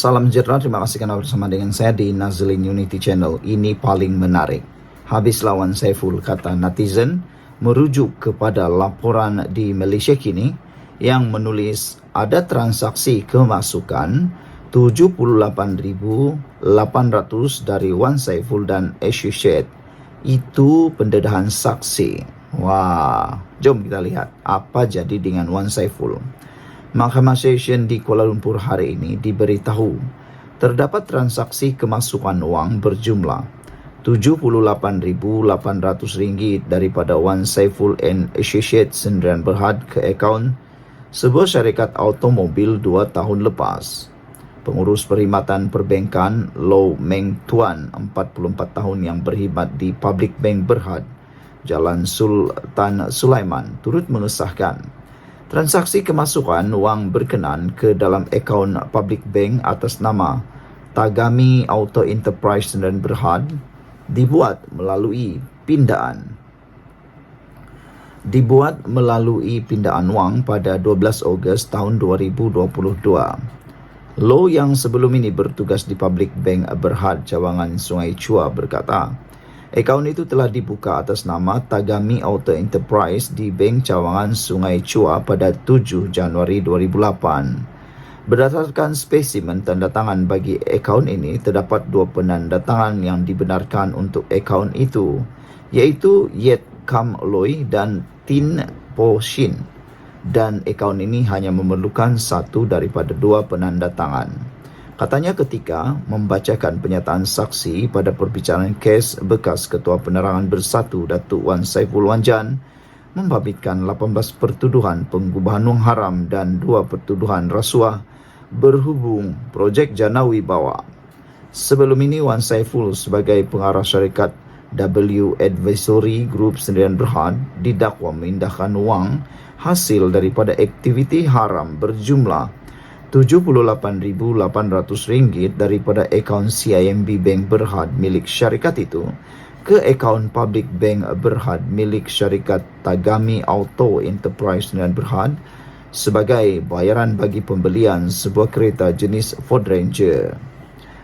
Salam sejahtera, terima kasih karena bersama dengan saya di Nazlin Unity Channel. Ini paling menarik. Habis lawan Saiful, kata netizen, merujuk kepada laporan di Malaysia kini yang menulis ada transaksi kemasukan 78,800 dari Wan Saiful dan Associate. Itu pendedahan saksi. Wah, jom kita lihat apa jadi dengan Wan Saiful. Mahkamah Session di Kuala Lumpur hari ini diberitahu terdapat transaksi kemasukan wang berjumlah RM78,800 daripada Wan Saiful and Associates Sdn Bhd ke akaun sebuah syarikat automobil 2 tahun lepas. Pengurus perkhidmatan perbankan Low Meng Tuan, 44 tahun yang berkhidmat di Public Bank Berhad, Jalan Sultan Sulaiman, turut mengesahkan transaksi kemasukan wang berkenan ke dalam akaun Public Bank atas nama Tagami Auto Enterprise Sdn Bhd dibuat melalui pindaan wang pada 12 Ogos tahun 2022. Low yang sebelum ini bertugas di Public Bank Berhad Cawangan Sungai Chua berkata, akaun itu telah dibuka atas nama Tagami Auto Enterprise di Bank Cawangan Sungai Chua pada 7 Januari 2008. Berdasarkan spesimen tanda tangan bagi akaun ini, terdapat 2 penanda tangan yang dibenarkan untuk akaun itu, iaitu Yet Kam Loy dan Tin Po Shin. Dan akaun ini hanya memerlukan 1 daripada 2 penanda tangan. Katanya ketika membacakan pernyataan saksi pada perbicaraan kes bekas Ketua Penerangan Bersatu Datuk Wan Saiful Wanjan membabitkan 18 pertuduhan pengubahan wang haram dan 2 pertuduhan rasuah berhubung projek Jana Wibawa. Sebelum ini Wan Saiful sebagai pengarah syarikat W Advisory Group Sdn Bhd didakwa memindahkan wang hasil daripada aktiviti haram berjumlah RM78,800 daripada akaun CIMB Bank Berhad milik syarikat itu ke akaun Public Bank Berhad milik syarikat Tagami Auto Enterprise Sdn Bhd sebagai bayaran bagi pembelian sebuah kereta jenis Ford Ranger.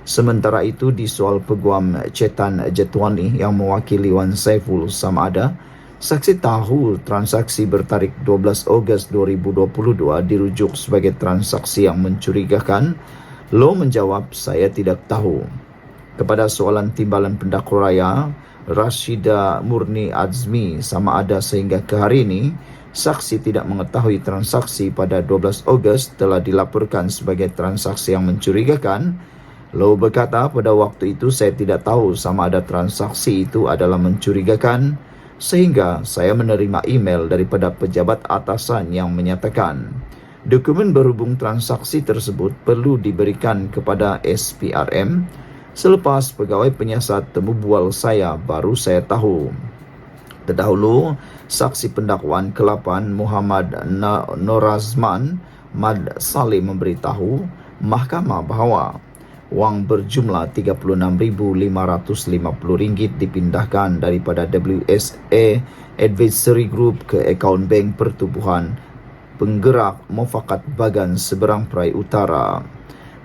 Sementara itu, di soal peguam Chetan Jetwani yang mewakili Wan Saiful sama ada saksi tahu transaksi bertarikh 12 Ogos 2022 dirujuk sebagai transaksi yang mencurigakan. Low menjawab, saya tidak tahu. Kepada soalan timbalan pendakwa raya Rashida Murni Azmi sama ada sehingga ke hari ini saksi tidak mengetahui transaksi pada 12 Ogos telah dilaporkan sebagai transaksi yang mencurigakan. Low berkata, pada waktu itu saya tidak tahu sama ada transaksi itu adalah mencurigakan, sehingga saya menerima email daripada pejabat atasan yang menyatakan dokumen berhubung transaksi tersebut perlu diberikan kepada SPRM. Selepas pegawai penyiasat temu bual saya, baru saya tahu. Terdahulu, saksi pendakwaan ke-8 Muhammad Norazman Mad Saleh memberitahu mahkamah bahawa wang berjumlah RM36,550 dipindahkan daripada WSA Advisory Group ke akaun Bank Pertubuhan Penggerak Mufakat Bagan Seberang Perai Utara.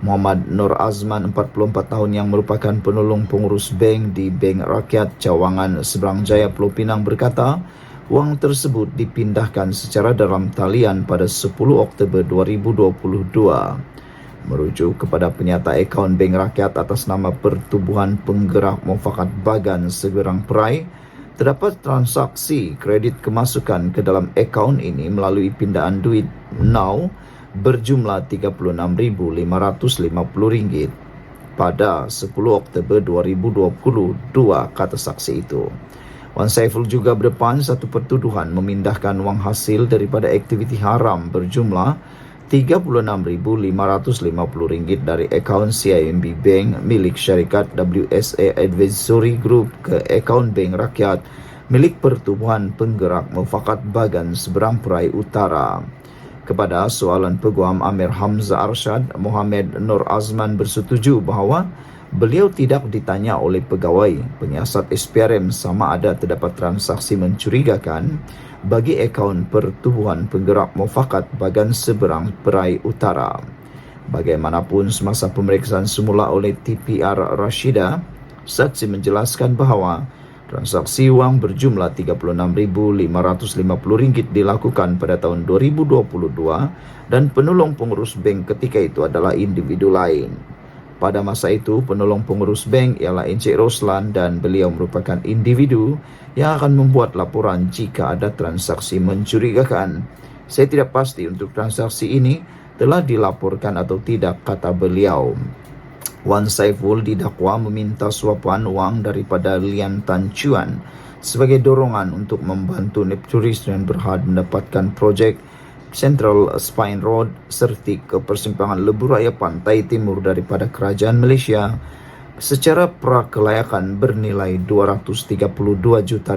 Muhammad Nur Azman, 44 tahun yang merupakan penolong pengurus bank di Bank Rakyat Cawangan Seberang Jaya Pulau Pinang berkata, wang tersebut dipindahkan secara dalam talian pada 10 Oktober 2022. Merujuk kepada penyata akaun Bank Rakyat atas nama Pertubuhan Penggerak Mufakat Bagan Seberang Perai, terdapat transaksi kredit kemasukan ke dalam akaun ini melalui pindaan duit now berjumlah RM36,550 pada 10 Oktober 2022, kata saksi itu. Wan Saiful juga berdepan satu pertuduhan memindahkan wang hasil daripada aktiviti haram berjumlah RM36,550 dari akaun CIMB Bank milik syarikat WSA Advisory Group ke akaun Bank Rakyat milik Pertubuhan Penggerak Mufakat Bagan Seberang Perai Utara. Kepada soalan peguam Amir Hamzah Arsyad, Muhammad Nur Azman bersetuju bahawa beliau tidak ditanya oleh pegawai penyiasat SPRM sama ada terdapat transaksi mencurigakan bagi akaun Pertubuhan Penggerak Mufakat Bagan Seberang Perai Utara. Bagaimanapun, semasa pemeriksaan semula oleh TPR Rashida, saksi menjelaskan bahawa transaksi wang berjumlah RM36,550 dilakukan pada tahun 2022 dan penolong pengurus bank ketika itu adalah individu lain. Pada masa itu, penolong pengurus bank ialah Encik Roslan dan beliau merupakan individu yang akan membuat laporan jika ada transaksi mencurigakan. Saya tidak pasti untuk transaksi ini telah dilaporkan atau tidak, kata beliau. Wan Saiful didakwa meminta suapan wang daripada Lian Tan Chuan sebagai dorongan untuk membantu Nepturis dan Berhad mendapatkan projek Central Spine Road serti ke persimpangan Lebuh Raya Pantai Timur daripada Kerajaan Malaysia secara prakelayakan bernilai RM232 juta.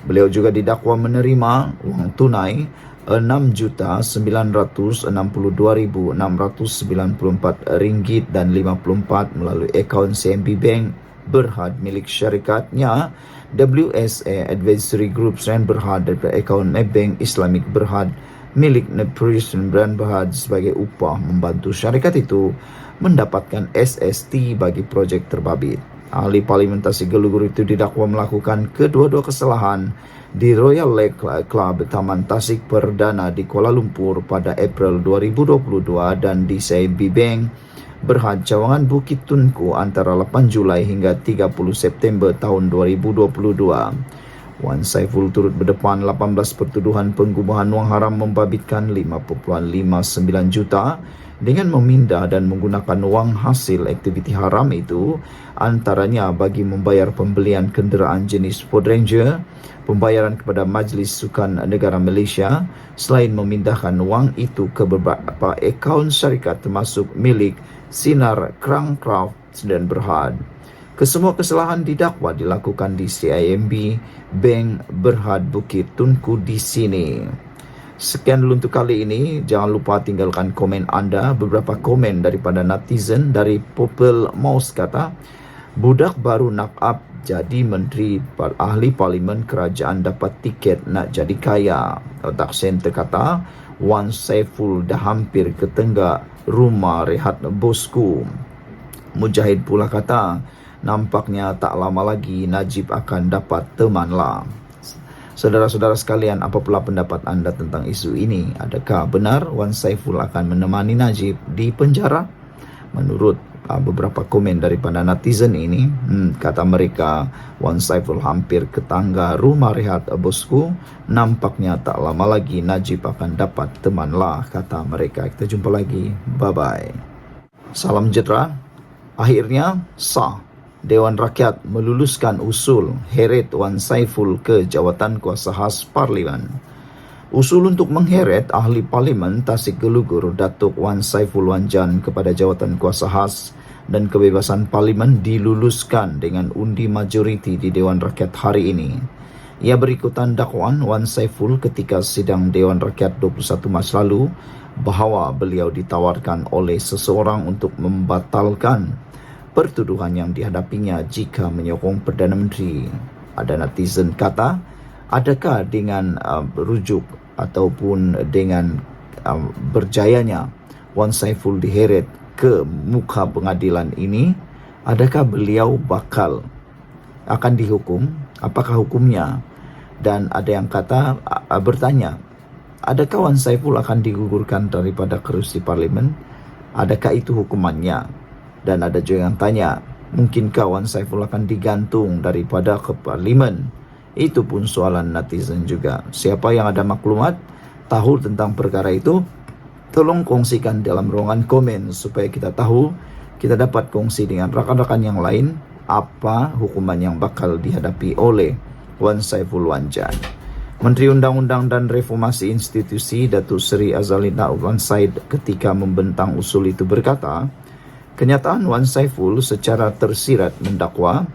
Beliau juga didakwa menerima wang tunai RM6,992,694 melalui akaun CIMB Bank Berhad milik syarikatnya WSA Advisory Group Sdn Berhad daripada akaun Maybank Islamic Berhad milik Nepturis dan Berhad sebagai upah membantu syarikat itu mendapatkan SST bagi projek terbabit. Ahli Parlimentasi Gelugur itu didakwa melakukan kedua-dua kesalahan di Royal Lake Club Taman Tasik Perdana di Kuala Lumpur pada April 2022 dan di CIMB Bank Berhad Cawangan Bukit Tunku antara 8 Julai hingga 30 September tahun 2022. Wan Saiful turut berdepan 18 pertuduhan penggubahan wang haram membabitkan 5.59 juta dengan memindah dan menggunakan wang hasil aktiviti haram itu antaranya bagi membayar pembelian kenderaan jenis Ford Ranger, pembayaran kepada Majlis Sukan Negara Malaysia selain memindahkan wang itu ke beberapa akaun syarikat termasuk milik Sinar Crancraft dan Berhad. Kesemua kesalahan didakwa dilakukan di CIMB Bank Berhad Bukit Tunku di sini. Sekian dulu untuk kali ini. Jangan lupa tinggalkan komen anda. Beberapa komen daripada netizen dari Popel Mouse kata, budak baru knock up jadi menteri, ahli parlimen kerajaan dapat tiket nak jadi kaya. Otak Center kata, Wan Saiful dah hampir ke tenggak rumah rehat bosku. Mujahid pula kata, nampaknya tak lama lagi Najib akan dapat teman lah. Saudara-saudara sekalian, apa pula pendapat anda tentang isu ini? Adakah benar Wan Saiful akan menemani Najib di penjara? Menurut beberapa komen daripada netizen ini, kata mereka, Wan Saiful hampir ke tangga rumah rehat bosku. Nampaknya tak lama lagi Najib akan dapat teman lah, kata mereka. Kita jumpa lagi. Bye-bye. Salam sejahtera. Akhirnya sah. Dewan Rakyat meluluskan usul heret Wan Saiful ke jawatan kuasa khas Parlimen. Usul untuk mengheret ahli Parlimen Tasik Gelugur Datuk Wan Saiful Wanjan kepada jawatan kuasa khas dan kebebasan Parlimen diluluskan dengan undi majoriti di Dewan Rakyat hari ini. Ia berikutan dakwaan Wan Saiful ketika sidang Dewan Rakyat 21 Mac lalu bahawa beliau ditawarkan oleh seseorang untuk membatalkan pertuduhan yang dihadapinya jika menyokong Perdana Menteri. Ada netizen kata, adakah dengan rujuk ataupun dengan berjayanya Wan Saiful diheret ke muka pengadilan ini, adakah beliau bakal akan dihukum? Apakah hukumnya? Dan ada yang kata, bertanya, adakah Wan Saiful akan digugurkan daripada kerusi Parlimen? Adakah itu hukumannya? Dan ada juga yang tanya, mungkinkah Wan Saiful akan digantung daripada ke Parlimen? Itu pun soalan netizen juga. Siapa yang ada maklumat, tahu tentang perkara itu, tolong kongsikan dalam ruangan komen supaya kita tahu, kita dapat kongsi dengan rakan-rakan yang lain apa hukuman yang bakal dihadapi oleh Wan Saiful Wanjan. Menteri Undang-Undang dan Reformasi Institusi Datuk Seri Azalina Wan Said ketika membentang usul itu berkata, kenyataan Wan Saiful secara tersirat mendakwa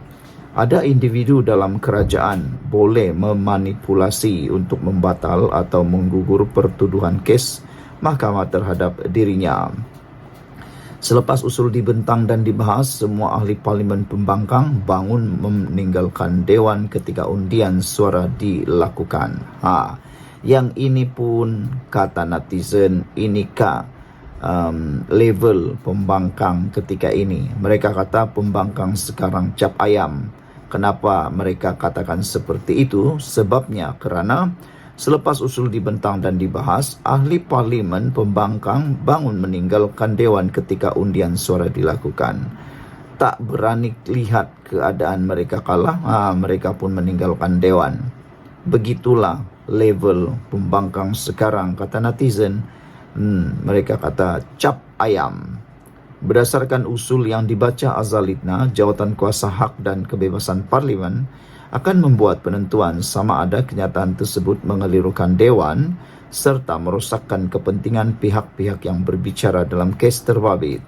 ada individu dalam kerajaan boleh memanipulasi untuk membatal atau menggugur pertuduhan kes mahkamah terhadap dirinya. Selepas usul dibentang dan dibahas, semua ahli Parlimen pembangkang bangun meninggalkan Dewan ketika undian suara dilakukan. Yang ini pun kata netizen, inikah level pembangkang ketika ini. Mereka kata pembangkang sekarang cap ayam. Kenapa mereka katakan seperti itu? Sebabnya kerana selepas usul dibentang dan dibahas, ahli parlimen pembangkang bangun meninggalkan dewan ketika undian suara dilakukan. Tak berani lihat keadaan mereka kalah, mereka pun meninggalkan dewan. Begitulah level pembangkang sekarang, kata netizen. Mereka kata cap ayam. Berdasarkan usul yang dibaca azalitna, jawatan kuasa hak dan kebebasan parlimen akan membuat penentuan sama ada kenyataan tersebut mengelirukan dewan serta merosakkan kepentingan pihak-pihak yang berbicara dalam kes terbabit.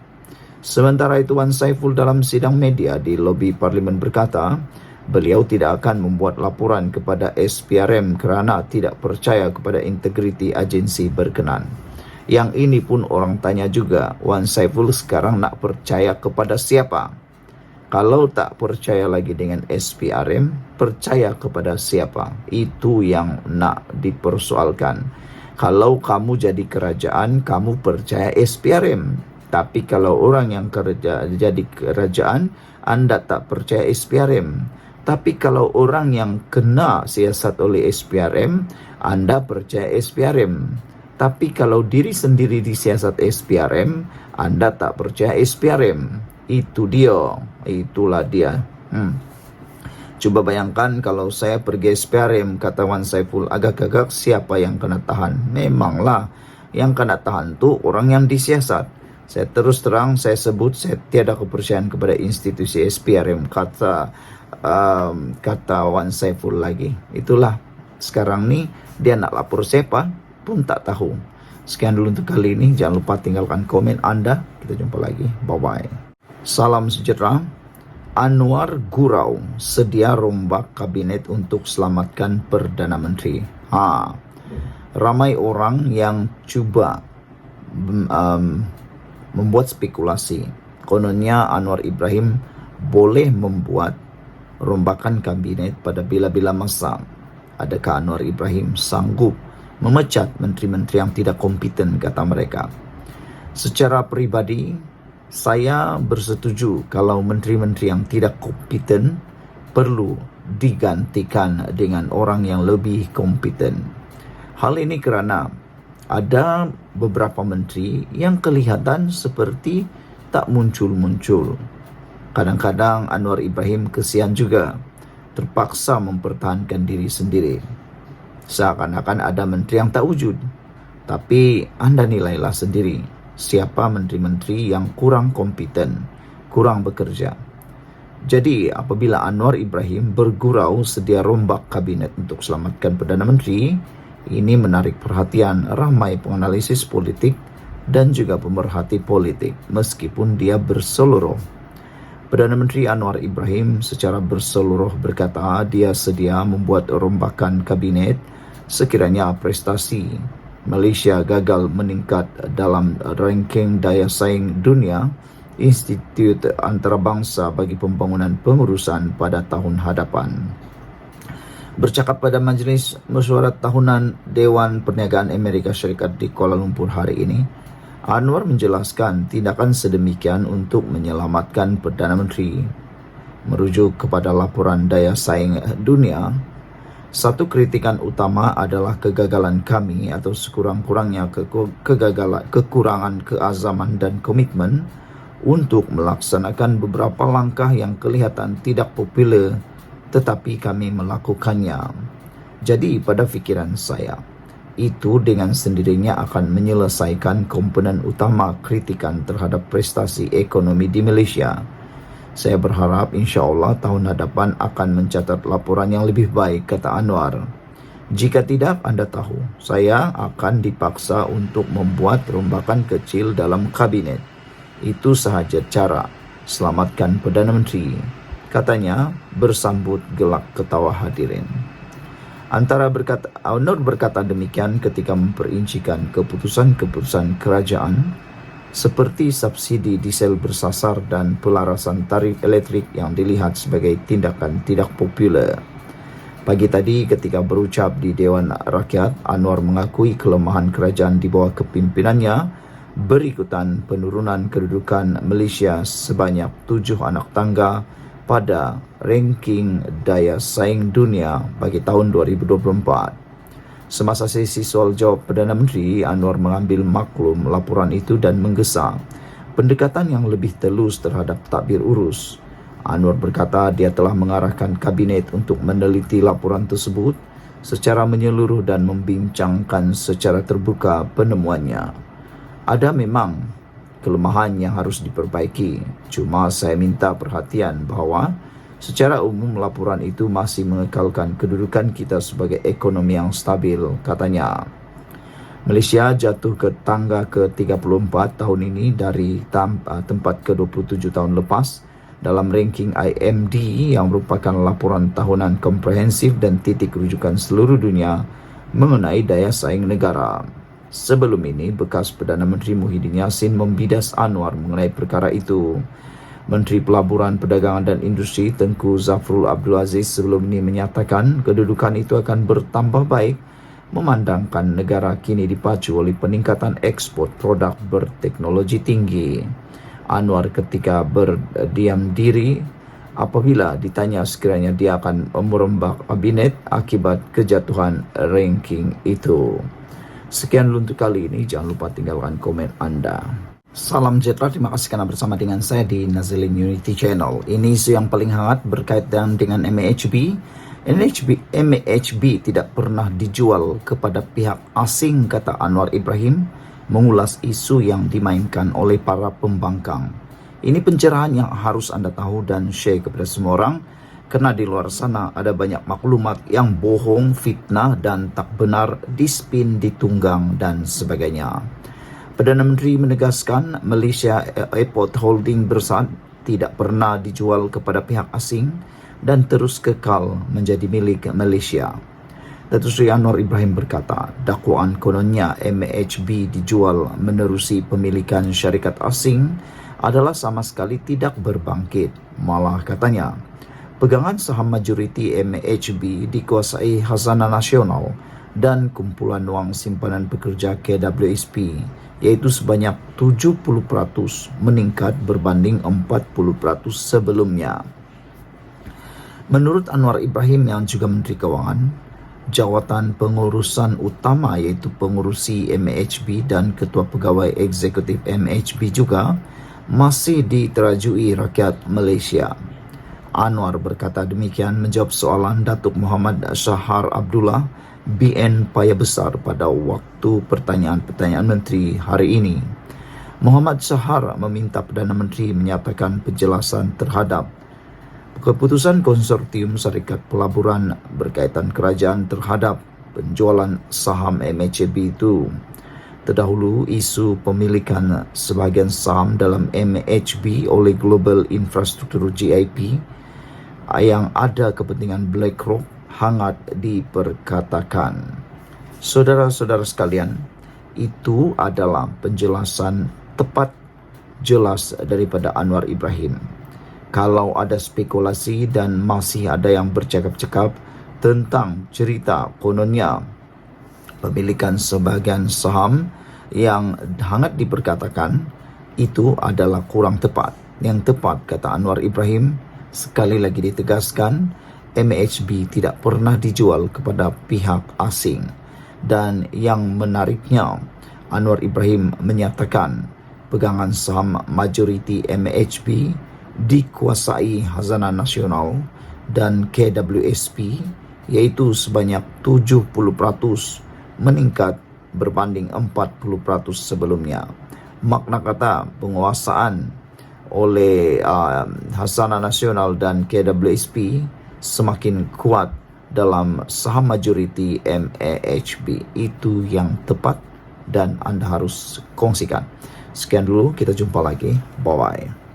Sementara itu, Wan Saiful dalam sidang media di lobi parlimen berkata, beliau tidak akan membuat laporan kepada SPRM kerana tidak percaya kepada integriti agensi berkenan. Yang ini pun orang tanya juga, Wan Saiful sekarang nak percaya kepada siapa? Kalau tak percaya lagi dengan SPRM, percaya kepada siapa? Itu yang nak dipersoalkan. Kalau kamu jadi kerajaan, kamu percaya SPRM. Tapi kalau orang yang jadi kerajaan, anda tak percaya SPRM. Tapi kalau orang yang kena siasat oleh SPRM, anda percaya SPRM. Tapi kalau diri sendiri disiasat SPRM, anda tak percaya SPRM. Itu dia. Itulah dia. Coba bayangkan kalau saya pergi SPRM, kata Wan Saiful, agak-agak siapa yang kena tahan? Memanglah yang kena tahan tu orang yang disiasat. Saya terus terang, saya sebut, saya tiada kepercayaan kepada institusi SPRM, kata Wan Saiful lagi. Itulah, sekarang ni dia nak lapor siapa pun tak tahu. Sekian dulu untuk kali ini. Jangan lupa tinggalkan komen anda. Kita jumpa lagi. Bye-bye. Salam sejahtera. Anwar gurau sedia rombak kabinet untuk selamatkan Perdana Menteri. Ramai orang yang cuba membuat spekulasi. Kononnya Anwar Ibrahim boleh membuat rombakan kabinet pada bila-bila masa. Adakah Anwar Ibrahim sanggup memecat menteri-menteri yang tidak kompeten, kata mereka. Secara peribadi, saya bersetuju kalau menteri-menteri yang tidak kompeten perlu digantikan dengan orang yang lebih kompeten. Hal ini kerana ada beberapa menteri yang kelihatan seperti tak muncul-muncul. Kadang-kadang Anwar Ibrahim kesian juga, terpaksa mempertahankan diri sendiri. Seakan-akan ada menteri yang tak wujud. Tapi anda nilailah sendiri siapa menteri-menteri yang kurang kompeten, kurang bekerja. Jadi apabila Anwar Ibrahim bergurau sedia rombak kabinet untuk selamatkan Perdana Menteri, ini menarik perhatian ramai penganalisis politik dan juga pemerhati politik meskipun dia berseluruh. Perdana Menteri Anwar Ibrahim secara berseluruh berkata dia sedia membuat rombakan kabinet sekiranya prestasi Malaysia gagal meningkat dalam ranking daya saing dunia Institut Antarabangsa bagi Pembangunan Pengurusan pada tahun hadapan. Bercakap pada Majlis Mesyuarat Tahunan Dewan Perniagaan Amerika Syarikat di Kuala Lumpur hari ini, Anwar menjelaskan tindakan sedemikian untuk menyelamatkan Perdana Menteri. Merujuk kepada laporan daya saing dunia, satu kritikan utama adalah kegagalan kami atau sekurang-kurangnya kekurangan keazaman dan komitmen untuk melaksanakan beberapa langkah yang kelihatan tidak popular tetapi kami melakukannya. Jadi pada fikiran saya, itu dengan sendirinya akan menyelesaikan komponen utama kritikan terhadap prestasi ekonomi di Malaysia. Saya berharap insya-Allah tahun hadapan akan mencatat laporan yang lebih baik, kata Anwar. Jika tidak, anda tahu, saya akan dipaksa untuk membuat rombakan kecil dalam kabinet. Itu sahaja cara selamatkan Perdana Menteri, katanya bersambut gelak ketawa hadirin. Anwar berkata demikian ketika memperincikan keputusan-keputusan kerajaan seperti subsidi diesel bersasar dan pelarasan tarif elektrik yang dilihat sebagai tindakan tidak popular. Pagi tadi ketika berucap di Dewan Rakyat, Anwar mengakui kelemahan kerajaan di bawah kepimpinannya berikutan penurunan kedudukan Malaysia sebanyak 7 anak tangga pada ranking daya saing dunia bagi tahun 2024. Semasa sesi soal jawab Perdana Menteri, Anwar mengambil maklum laporan itu dan menggesa pendekatan yang lebih telus terhadap tadbir urus. Anwar berkata dia telah mengarahkan kabinet untuk meneliti laporan tersebut secara menyeluruh dan membincangkan secara terbuka penemuannya. Ada memang kelemahan yang harus diperbaiki, cuma saya minta perhatian bahawa secara umum laporan itu masih mengekalkan kedudukan kita sebagai ekonomi yang stabil, katanya. Malaysia jatuh ke tangga ke-34 tahun ini dari tempat ke-27 tahun lepas dalam ranking IMD yang merupakan laporan tahunan komprehensif dan titik rujukan seluruh dunia mengenai daya saing negara. Sebelum ini, bekas Perdana Menteri Muhyiddin Yassin membidas Anwar mengenai perkara itu. Menteri Pelaburan, Perdagangan dan Industri Tengku Zafrul Abdul Aziz sebelum ini menyatakan kedudukan itu akan bertambah baik memandangkan negara kini dipacu oleh peningkatan ekspor produk berteknologi tinggi. Anwar ketika berdiam diri apabila ditanya sekiranya dia akan merombak kabinet akibat kejatuhan ranking itu. Sekian dulu untuk kali ini, jangan lupa tinggalkan komen anda. Salam sejahtera, terima kasih karena bersama dengan saya di Nazilin Unity Channel. Ini isu yang paling hangat berkaitan dengan MAHB. MAHB tidak pernah dijual kepada pihak asing, kata Anwar Ibrahim, mengulas isu yang dimainkan oleh para pembangkang. Ini pencerahan yang harus anda tahu dan share kepada semua orang, karena di luar sana ada banyak maklumat yang bohong, fitnah dan tak benar, dispin, ditunggang dan sebagainya. Perdana Menteri menegaskan Malaysia Airport Holding Berhad tidak pernah dijual kepada pihak asing dan terus kekal menjadi milik Malaysia. Datuk Seri Anwar Ibrahim berkata, dakwaan kononnya MAHB dijual menerusi pemilikan syarikat asing adalah sama sekali tidak berbangkit. Malah katanya, pegangan saham majoriti MAHB dikuasai Khazanah Nasional dan kumpulan wang simpanan pekerja KWSP, iaitu sebanyak 70% meningkat berbanding 40% sebelumnya. Menurut Anwar Ibrahim yang juga Menteri Kewangan, jawatan pengurusan utama iaitu pengurusi MAHB dan Ketua Pegawai Eksekutif MAHB juga masih diterajui rakyat Malaysia. Anwar berkata demikian menjawab soalan Datuk Muhammad Shahar Abdullah, BN Paya Besar pada waktu pertanyaan-pertanyaan menteri hari ini. Muhammad Shahar meminta Perdana Menteri menyatakan penjelasan terhadap keputusan konsortium syarikat pelaburan berkaitan kerajaan terhadap penjualan saham MAHB itu. Terdahulu, isu pemilikan sebahagian saham dalam MAHB oleh Global Infrastructure GIP yang ada kepentingan BlackRock hangat diperkatakan. Saudara-saudara sekalian, itu adalah penjelasan tepat jelas daripada Anwar Ibrahim. Kalau ada spekulasi dan masih ada yang bercakap-cakap tentang cerita kononnya pemilikan sebahagian saham yang hangat diperkatakan, itu adalah kurang tepat. Yang tepat, kata Anwar Ibrahim, sekali lagi ditegaskan, MAHB tidak pernah dijual kepada pihak asing. Dan yang menariknya, Anwar Ibrahim menyatakan pegangan saham majoriti MAHB dikuasai Khazanah Nasional dan KWSP, iaitu sebanyak 70% meningkat berbanding 40% sebelumnya. Makna kata penguasaan oleh Khazanah Nasional dan KWSP semakin kuat dalam saham majoriti MAHB. Itu yang tepat dan anda harus kongsikan. Sekian dulu, kita jumpa lagi. Bye-bye.